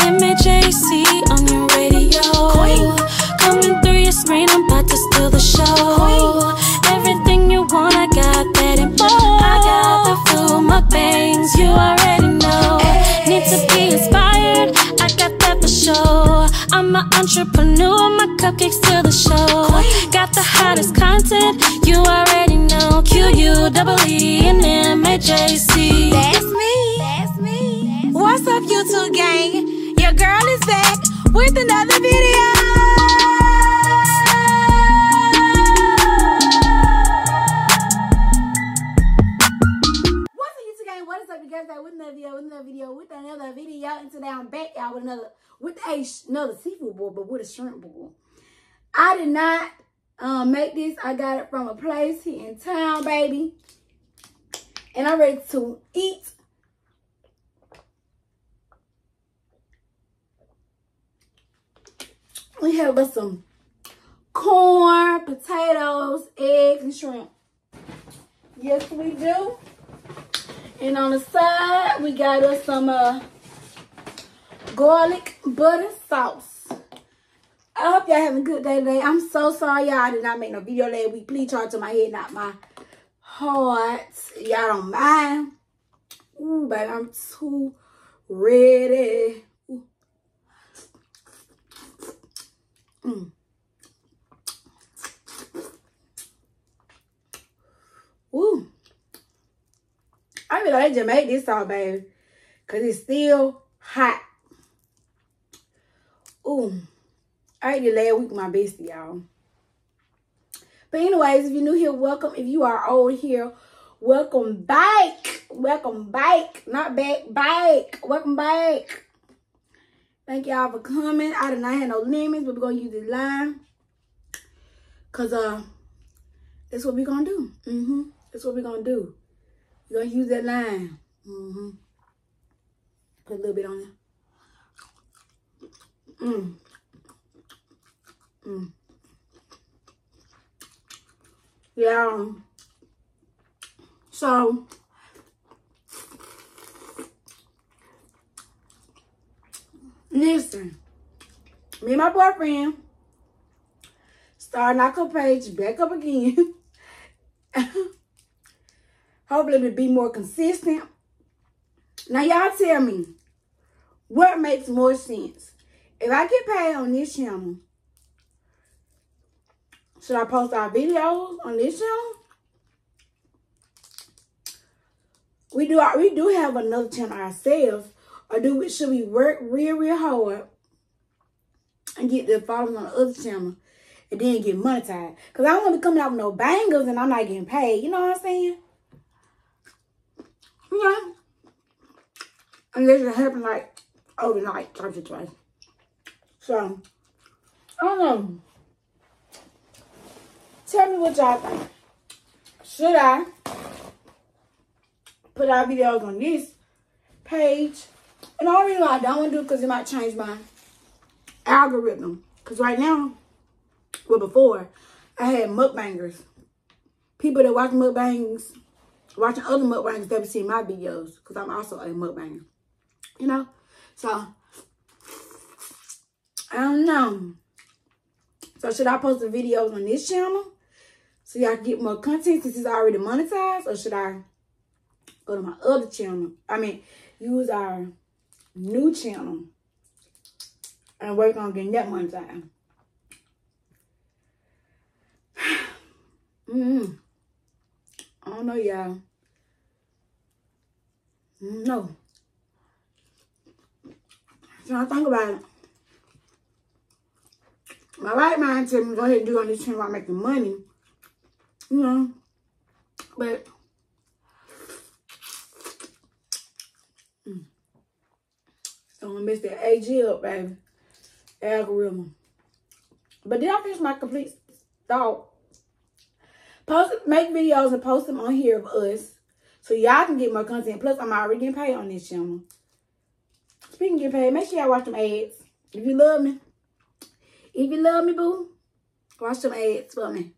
MAJC on your radio. Coming through your screen, I'm about to steal the show. Everything you want, I got that and more. I got the food, mukbangs, you already know. Need to be inspired, I got that for sure. I'm an entrepreneur, my cupcakes to the show. Got the hottest content, you already know. QUEE and MAJC. That's me. That's me. What's up, YouTube gang? Your girl is back with another video. What's up, YouTube gang? What is up, you guys? With another video, and today I'm back, y'all, with another seafood bowl, but with a shrimp bowl. I did not make this. I got it from a place here in town, baby, and I'm ready to eat. We have some corn, potatoes, eggs, and shrimp. Yes, we do. And on the side, we got us some garlic butter sauce. I hope y'all having a good day today. I'm so sorry, y'all. I did not make no video last week. Please charge to my head, not my heart. Y'all don't mind. Ooh, baby, I'm too ready. Ooh. I feel like I just made this sauce, baby, because it's still hot. Ooh. I ate it last week with my bestie, y'all. But anyways, if you're new here, welcome. If you are old here, welcome back. Welcome back. Not back, back. Welcome back. Thank y'all for coming. I did not have no lemons, but we're going to use this lime. Because that's what we're going to do. That's what we're going to do. We're going to use that lime. Put a little bit on there. Yeah. So, listen, me and my boyfriend starting our couple page back up again. Hopefully we'll be more consistent. Now y'all tell me, what makes more sense? If I get paid on this channel, should I post our videos on this channel? We do have another channel ourselves. Or should we work real hard and get the followers on the other channel and then get monetized? Because I don't want to be coming out with no bangers and I'm not getting paid. You know what I'm saying? You know? Unless it happen like overnight, twice or twice. So, I don't know. Tell me what y'all think. Should I put our videos on this page? And the only reason why I don't want to do it because it might change my algorithm. Because right now, well, before, I had mukbangers. People that watch mukbangs, watching other mukbangers, they be seeing my videos. Because I'm also a mukbanger. You know? So, I don't know. So, should I post the videos on this channel so y'all can get more content since it's already monetized? Or should I go to my other channel? I mean, use our new channel and work on getting that monetized. I don't know, y'all. No. So I think about it. My right mind tells me go ahead and do on this channel while I'm making money. You know. But don't want to mess that AG up, baby. Algorithm. But then I finish my complete thought. Make videos and post them on here of us. So y'all can get more content. Plus, I'm already getting paid on this channel. Speaking of getting paid, make sure y'all watch them ads. If you love me. If you love me, boo. Watch them ads for me.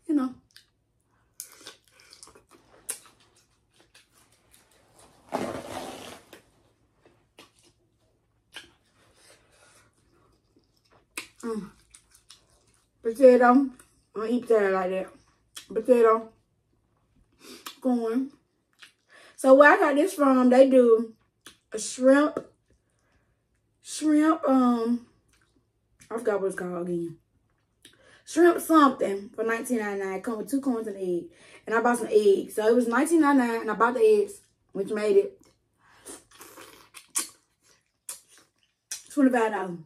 You know. Potato. I don't eat potato like that. Potato. Corn. So where I got this from, they do a shrimp, I forgot what it's called again. Shrimp something for $19.99. Come with 2 corns and an egg. And I bought some eggs. So it was $19.99 and I bought the eggs, which made it $25.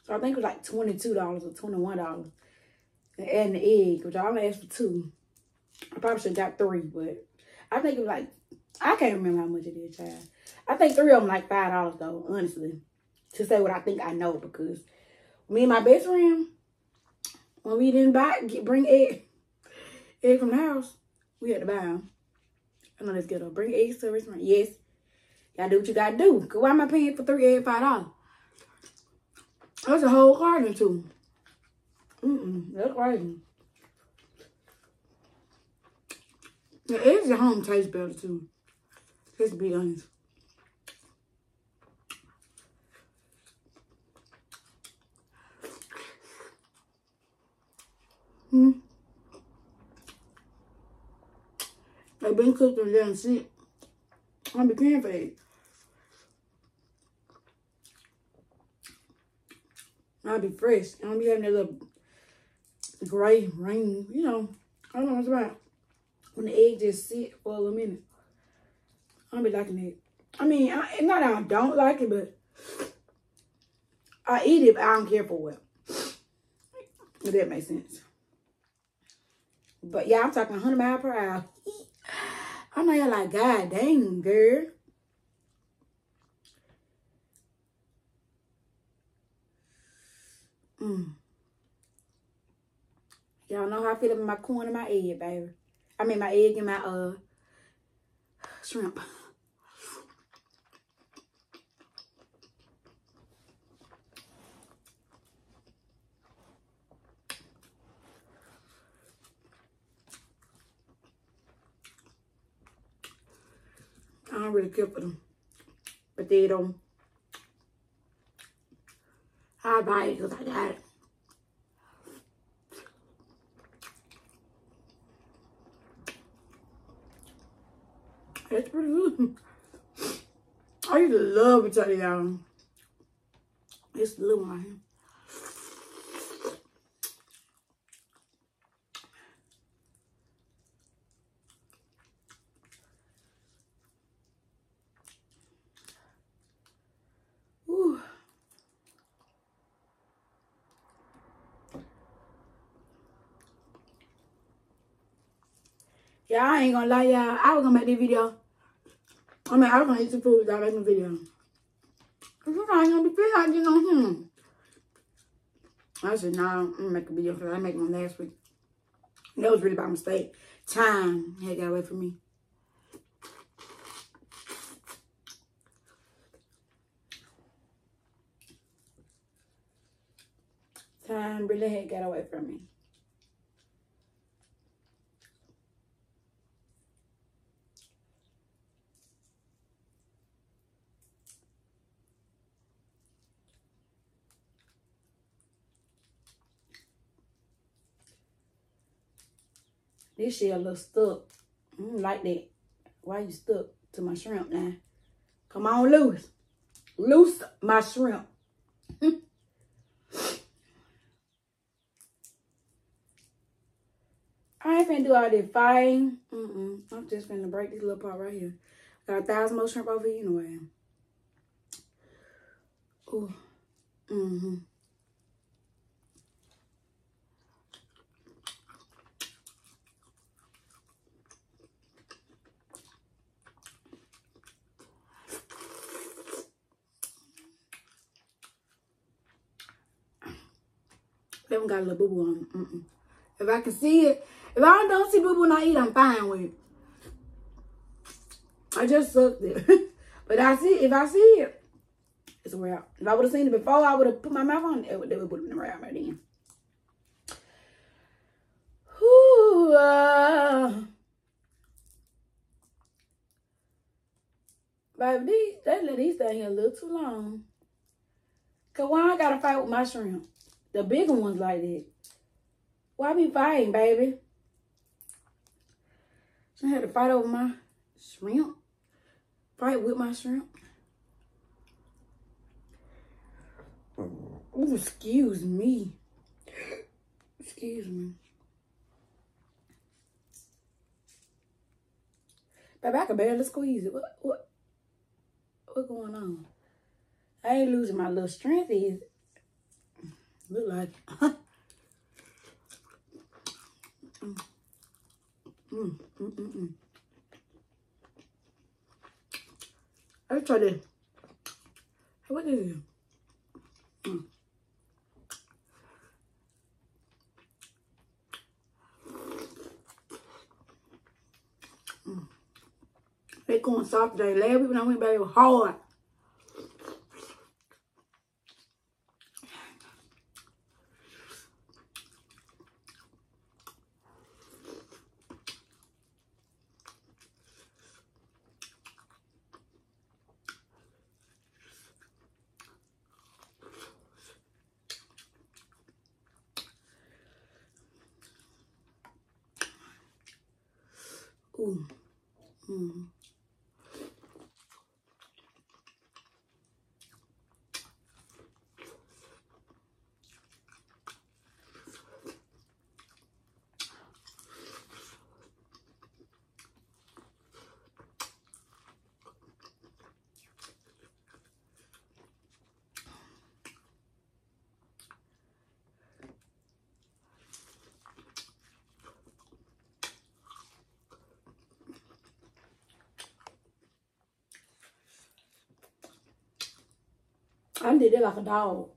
So I think it was like $22 or $21. And adding the egg, which I only asked for 2. I probably should have got 3, but I think it was like, I can't remember how much it is, child. I think 3 of them like $5 though, honestly. To say what I think I know, because me and my best friend, when we didn't bring egg from the house, we had to buy them. I know that's good though. Bring eggs to the restaurant. Yes. Gotta do what you gotta do. Cause why am I paying for 3 eggs $5? That's a whole carton too. That's crazy. The eggs at home taste better too. Let's be honest. They've been cooked and done shit. I'll be paying for it. I'll be fresh. I don't be having that little gray ring, you know. I don't know what it's about. When the egg just sit for a little minute. I don't be liking it. I mean, it's not that I don't like it, but I eat it, but I don't care for it. If that makes sense. But yeah, I'm talking 100 miles per hour. I know y'all like, God dang, girl. Y'all know how I feel about my corn and my egg, baby. I mean, my egg and my shrimp. I don't really care for them potato. I buy it because I got it. It's pretty good. I used to love potato, y'all. It's the little one right here. Yeah, I ain't gonna lie, y'all. I was gonna make this video. I mean, I was gonna eat some food without making a video. Cause you ain't gonna be feeling like getting on him. I said, nah, I'm gonna make a video because I made one last week. That was really by mistake. Time had got away from me. Time really had got away from me. This shit a little stuck. I don't like that. Why you stuck to my shrimp now? Come on, loose. Loose my shrimp. I ain't finna do all that fighting. I'm just finna break this little part right here. Got 1,000 more shrimp over here anyway. Ooh. They haven't got a little boo-boo on them. If I can see it, if I don't see boo-boo when I eat, I'm fine with it. I just sucked it. But if I see it, it's a wrap. If I would have seen it before, I would have put my mouth on it. It would have been a wrap right then. Whew, Baby, they let these stay here a little too long. Cause why I gotta fight with my shrimp? The bigger ones like that. Why be fighting, baby? I had to fight over my shrimp. Fight with my shrimp. Ooh, excuse me. Excuse me. Baby, I can barely squeeze it. What's going on? I ain't losing my little strength, is it? Look like it. Let's try this. What is it? They going soft today. Last week when I went back, it was hard. Ooh. Mm. I did it like a dog.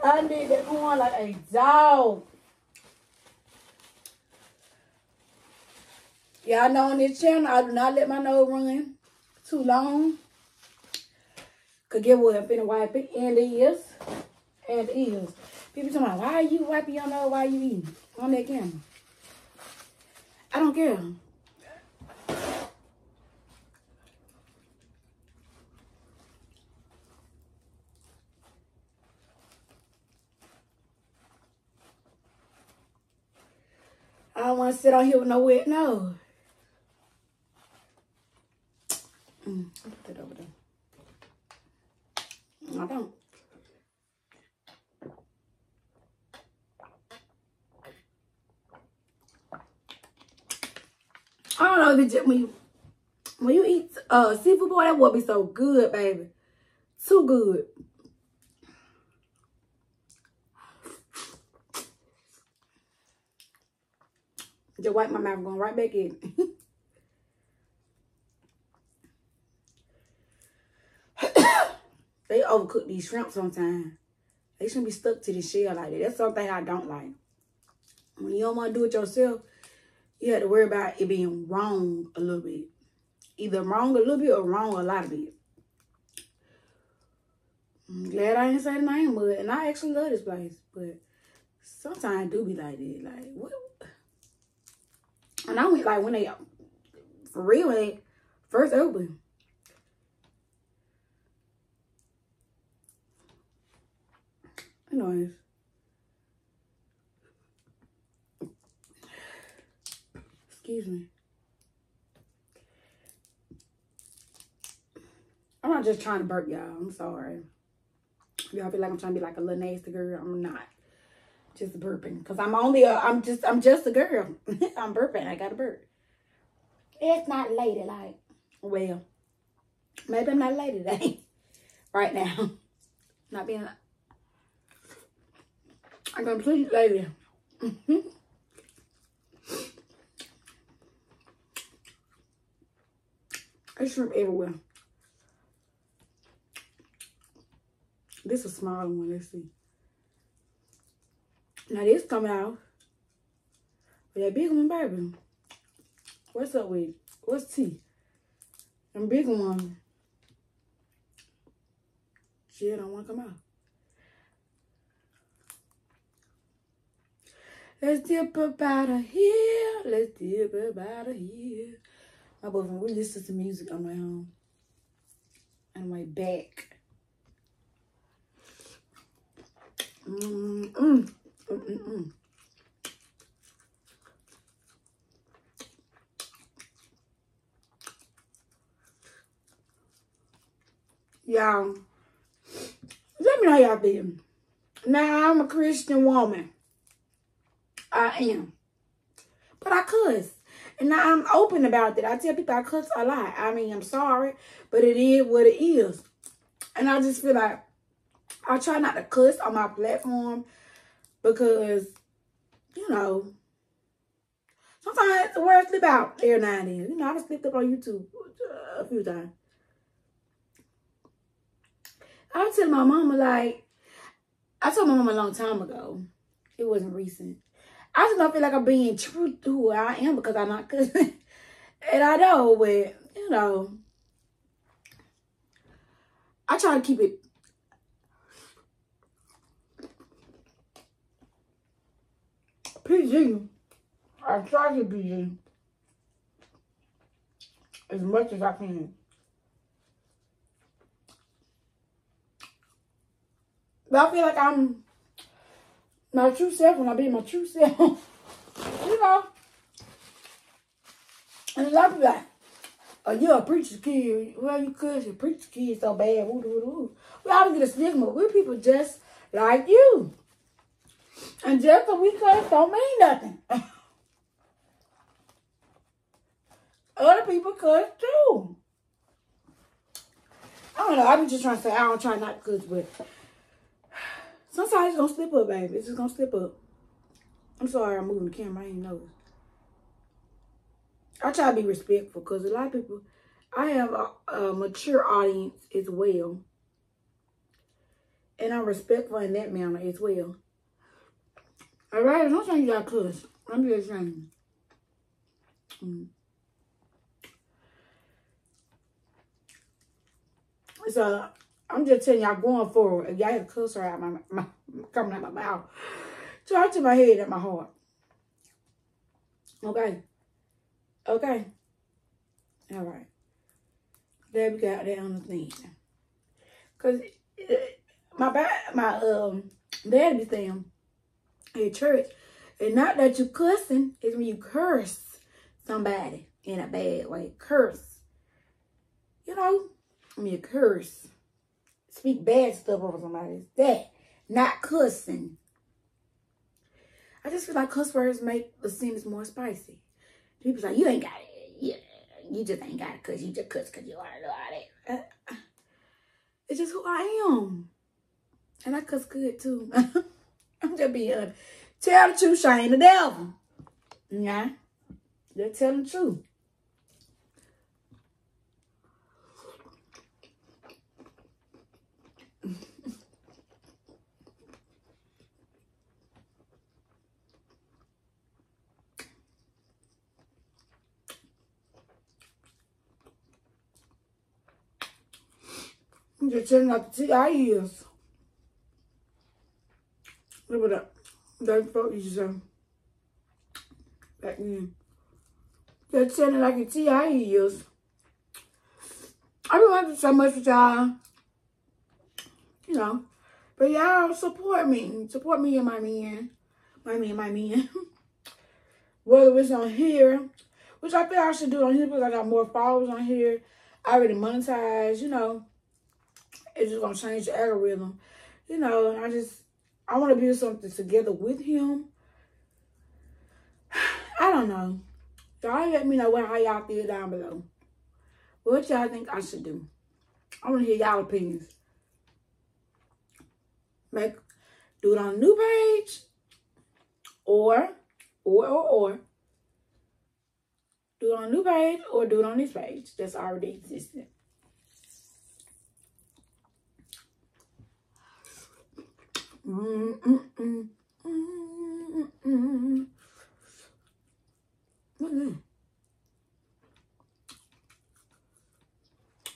I did that one like a dog. Yeah, I know on this channel, I do not let my nose run too long. Cause get what, I'm finna wipe it. And the ears. And the ears. People talking about, why are you wiping your nose while you eating? On that camera. I don't care. I don't want to sit on here with no wet nose. I'll put that over there. I don't. I don't know if it's just when you eat seafood, boy, that would be so good, baby. Too good. Just wipe my mouth, going right back in. They overcook these shrimp sometimes. They shouldn't be stuck to the shell like that. That's something I don't like. When you don't want to do it yourself, you have to worry about it being wrong a little bit. Either wrong a little bit or wrong a lot of it. I'm glad I didn't say the name, but and I actually love this place. But sometimes it do be like that. Like, what? And I went like when they, for real, when they first opened. Anyways. Excuse me. I'm not just trying to burp, y'all. I'm sorry. Y'all feel like I'm trying to be like a little nasty girl. I'm not. Just burping. Because I'm just a girl. I'm burping. I got to burp. It's not ladylike. Well, maybe I'm not lady today. Right now. Not being a complete lady. There's shrimp everywhere. This is a smaller one. Let's see. Now this coming out. But that big one, baby. What's up with? What's tea? Them big one. She don't want to come out. Let's dip up out of here. Let's dip up out of here. My boyfriend, we listen to music on my own. on my back. Y'all, let me know how y'all feel. Now, I'm a Christian woman. I am. But I cuss. And now I'm open about that. I tell people I cuss a lot. I mean, I'm sorry, but it is what it is. And I just feel like I try not to cuss on my platform because, you know, sometimes the words slip out every now and then. You know, I just slipped up on YouTube a few times. I tell my mama, like, I told my mama a long time ago. It wasn't recent. I just don't feel like I'm being true to who I am because I'm not cussing. And I know, but, you know, I try to keep it PG. I try to be PG as much as I can. But I feel like I'm my true self when I be my true self. You know. And a lot of people like, oh, you're a preacher's kid. Well, you could. Your preacher's kid so bad. Woo, woo, woo. We always get a stigma. We're people just like you. And just because we cuss don't mean nothing. Other people cuss too. I don't know. I be just trying to say I don't try not to cuss, but sometimes it's gonna slip up, baby. It's just gonna slip up. I'm sorry I'm moving the camera. I ain't know. I try to be respectful because a lot of people, I have a mature audience as well. And I'm respectful in that manner as well. Alright, I'm not saying you gotta cuss. I'm just saying. So, I'm just telling y'all going forward. If y'all have cuss her out coming out my mouth, talk to my head and my heart. Okay? Okay? Alright. There we got that on the thing. Because my dad be saying at church, it's not that you cussing, it's when you curse somebody in a bad way. Curse. You know? When you curse. Speak bad stuff over somebody. It's that. Not cussing. I just feel like cuss words make the scenes more spicy. People say, you ain't got it. You just ain't got it because you just cuss because you want to do all that. It's just who I am. And I cuss good too. I'm just being honest. Tell the truth, shame the devil. Yeah. They're telling the truth. I'm just telling out the TI is. Look at that. That's what you say. Back then. Just telling like a TI is. I don't have to say much with y'all. You know. But y'all support me. Support me and my man. My man. Whether it's on here, which I feel I should do on here because I got more followers on here. I already monetized, you know. It's just gonna change the algorithm. You know, and I want to build something together with him. I don't know. Y'all let me know how y'all feel down below. What y'all think I should do? I want to hear y'all opinions. Do it on a new page, or do it on a new page, or do it on this page that's already existing.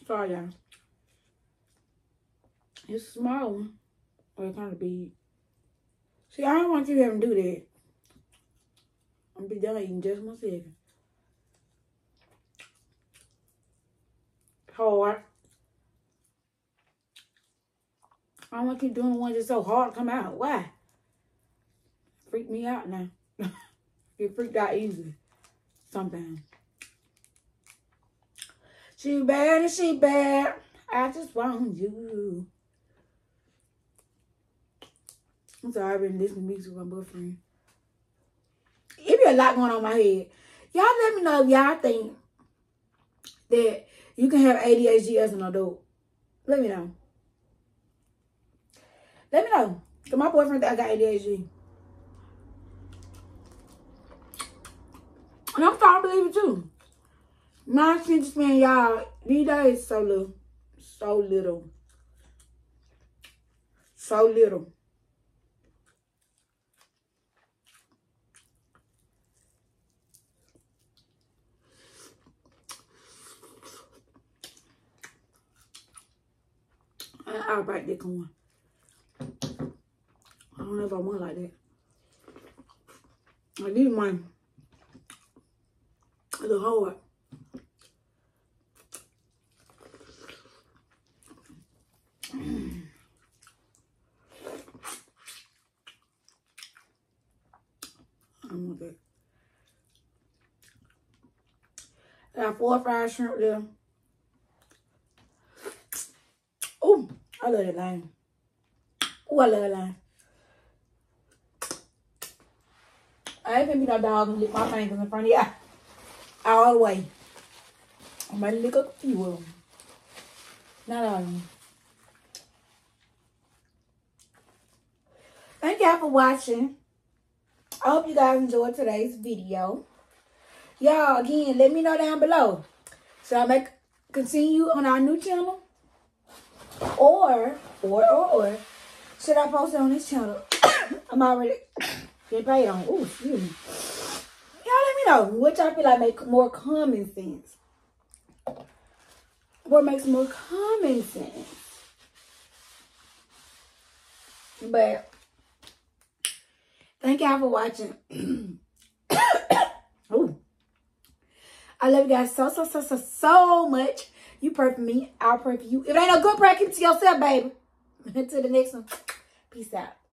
Sorry, y'all. It's a small one. Or it's kind of big. See, I don't want you to have to do that. I'm gonna be done eating just 1 second. Hard. I don't want to keep doing the ones that's so hard to come out. Why? Freak me out now. Get freaked out easy sometimes. She bad and she bad. I just want you. I'm sorry, I've been listening to music with my boyfriend. It be a lot going on in my head. Y'all let me know if y'all think that you can have ADHD as an adult. Let me know. Let me know. Because my boyfriend think I got ADHD. And I'm starting to believe it too. My attention span, y'all, these days so little. So little. So little. I'll bite that corn. I don't know if I want like that. I need mine a little hard. I don't want that. I got 4 fried shrimp there. Oh, I love that line. Oh, I love that line. I ain't gonna be no dog and lick my fingers in front of y'all. All the way. I might lick a few of them. Not all of them. Thank y'all for watching. I hope you guys enjoyed today's video. Y'all, again, let me know down below. Should I continue on our new channel? Or should I post it on this channel? I'm already getting paid on. Ooh, excuse me. Y'all let me know which I feel like make more common sense. What makes more common sense? But thank y'all for watching. Ooh. I love you guys so much. You pray for me. I'll pray for you. If it ain't a good prayer, keep it to yourself, baby. Until the next one. Peace out.